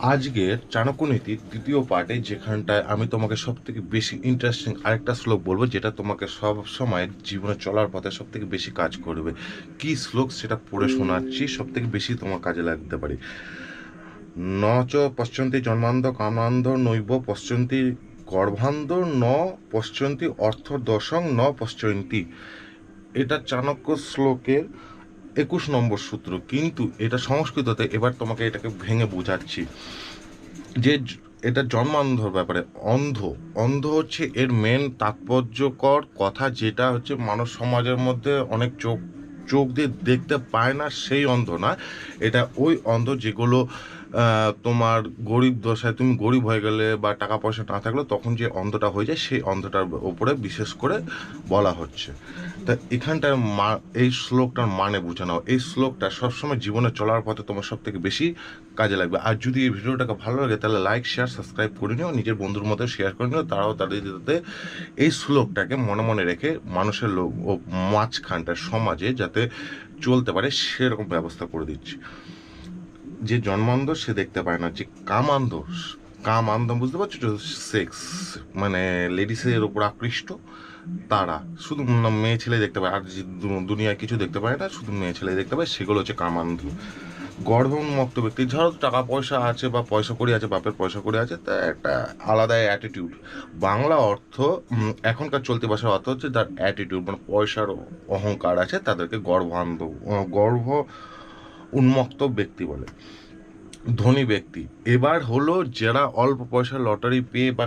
আজকের চাণক্যনীতির তৃতীয় পার্টে যেখানটায় আমি তোমাকে সব থেকে বেশি ইন্টারেস্টিং আরেকটা শ্লোক বলবো, যেটা তোমাকে সব সময় জীবনে চলার পথে সব থেকে বেশি কাজ করবে। কি শ্লোক সেটা পড়ে শোনাচ্ছি, সব থেকে বেশি তোমার কাজে লাগতে পারে। ন চ পশ্যন্তি জন্মান্ধ কামান্ধ নৈব পশ্যন্তি গর্ভান্ধ ন পশ্যন্তি অর্থদশং ন পশ্যন্তি। এটা চাণক্য শ্লোকের 21 নম্বর সূত্র, কিন্তু এটা সংস্কৃততে। এবার তোমাকে এটাকে ভেঙে বোঝাচ্ছি যে এটা জন্মান্ধর ব্যাপারে। অন্ধ অন্ধ হচ্ছে এর মেন তাৎপর্যকর কথা, যেটা হচ্ছে মানব সমাজের মধ্যে অনেক চোখ চোখ দিয়ে দেখতে পায় না, সেই অন্ধ না। এটা ওই অন্ধ যেগুলো তোমার গরিব দশায়, তুমি গরিব হয়ে গেলে বা টাকা পয়সা না থাকলে তখন যে অন্ধটা হয়ে যায়, সেই অন্ধটার ওপরে বিশেষ করে বলা হচ্ছে। তা এখানটায় এই শ্লোকটার মানে বুঝে নাও। এই শ্লোকটা সবসময় জীবনে চলার পথে তোমার সব থেকে বেশি কাজে লাগবে। আর যদি এই ভিডিওটাকে ভালো লাগে তাহলে লাইক শেয়ার সাবস্ক্রাইব করে নিও, নিজের বন্ধুর মধ্যে শেয়ার করে নিও, তারাও তাদের যাতে এই শ্লোকটাকে মনে মনে রেখে মানুষের লোক ও মাঝখানটা সমাজে যাতে চলতে পারে সেরকম ব্যবস্থা করে দিচ্ছি। যে জন্মান্ধ সে দেখতে পায় না, যে কামান্ধ, কামান্ধ বুঝতে পারছো তো, সেক্স মানে লেডিসের ওপর আকৃষ্ট, তারা শুধু মেয়ে ছেলে দেখতে পায়, আর যে দুনিয়ায় কিছু দেখতে পায় না, শুধু মেয়ে ছেলে দেখতে পায়, সেগুলো হচ্ছে কামান্ধ। গর্ভোন্মুক্ত ব্যক্তি, ধরো টাকা পয়সা আছে বা পয়সা কড়ি আছে, বাপের পয়সা কড়ি আছে, তা একটা আলাদা অ্যাটিটিউড। বাংলা অর্থ এখনকার চলতি ভাষার অর্থ হচ্ছে তার অ্যাটিটিউড, মানে পয়সার অহংকার আছে, তাদেরকে গর্ভ উন্মুক্ত ব্যক্তি বলে। ধনী ব্যক্তি এবার হলো যারা অল্প পয়সা লটারি পেয়ে বা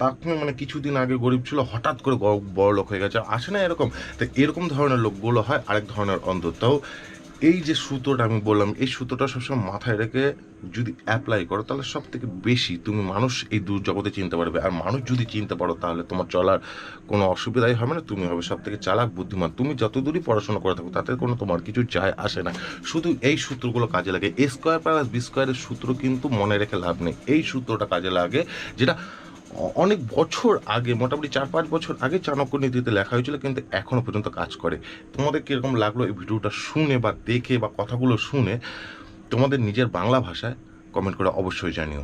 তখন মানে কিছুদিন আগে গরিব ছিল, হঠাৎ করে বড় লোক হয়ে গেছে, আসে না এরকম। তো এরকম ধরনের লোকগুলো হয় আরেক ধরনের অন্ধ। তাও এই যে সূত্রটা আমি বললাম, এই সূত্রটা সবসময় মাথায় রেখে যদি অ্যাপ্লাই করো তাহলে সব থেকে বেশি তুমি মানুষ এই দূর জগতে চিনতে পারবে। আর মানুষ যদি চিনতে পারো তাহলে তোমার চলার কোনো অসুবিধাই হবে না, তুমি হবে সব থেকে চালাক বুদ্ধিমান। তুমি যত দূরই পড়াশোনা করে থাকো তাতে কোনো তোমার কিছু যায় আসে না, শুধু এই সূত্রগুলো কাজে লাগে। এ স্কোয়ার প্লাস বি স্কোয়ারের সূত্র কিন্তু মনে রেখে লাভ নেই, এই সূত্রটা কাজে লাগে, যেটা অনেক বছর আগে, মোটামুটি 4-5 বছর আগে চাণক্য নীতিতে লেখা হয়েছিল, কিন্তু এখনো পর্যন্ত কাজ করে। তোমাদের কিরকম লাগলো এই ভিডিওটা শুনে বা দেখে বা কথাগুলো শুনে, তোমাদের নিজের বাংলা ভাষায় কমেন্ট করে অবশ্যই জানিও।